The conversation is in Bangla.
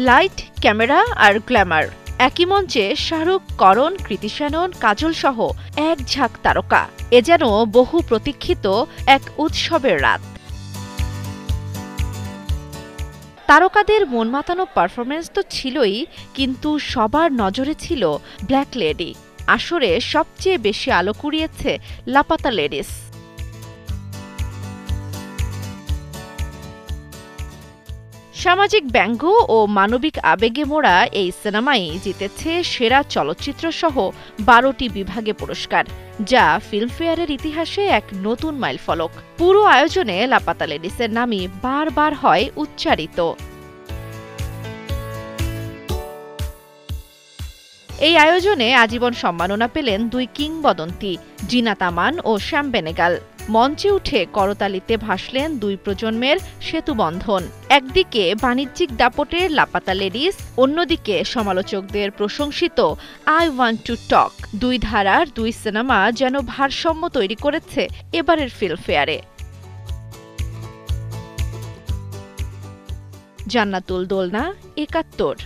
লাইট, ক্যামেরা আর গ্ল্যামার। একই মঞ্চে শাহরুখ, করণ, কৃতি শ্যানন, কাজল সহ এক ঝাঁক তারকা। এ যেন বহু প্রতীক্ষিত এক উৎসবের রাত। তারকাদের মন মাতানো পারফরমেন্স তো ছিলই, কিন্তু সবার নজরে ছিল ব্ল্যাক লেডি। আসরে সবচেয়ে বেশি আলো কুড়িয়েছে লাপাতা লেডিস। সামাজিক ব্যঙ্গ ও মানবিক আবেগে মোড়া এই সিনেমাই জিতেছে সেরা চলচ্চিত্র সহ ১২টি বিভাগে পুরস্কার, যা ফিল্মফেয়ারের ইতিহাসে এক নতুন মাইলফলক। পুরো আয়োজনে লাপাতা লেডিসের নামই বারবার হয় উচ্চারিত। এই আয়োজনে আজীবন সম্মাননা পেলেন দুই কিংবদন্তি, জিনাত আমান ও শ্যাম বেনেগাল। মঞ্চে উঠে করতালিতে ভাসলেন দুই প্রজন্মের সেতুবন্ধন। একদিকে বাণিজ্যিক দাপটে লাপাতা লেডিস, অন্যদিকে সমালোচকদের প্রশংসিত আই ওয়ান্ট টু টক। দুই ধারার দুই সিনেমা যেন ভারসাম্য তৈরি করেছে এবারের ফিল্মফেয়ারে। জান্নাতুল দোলনা, ৭১।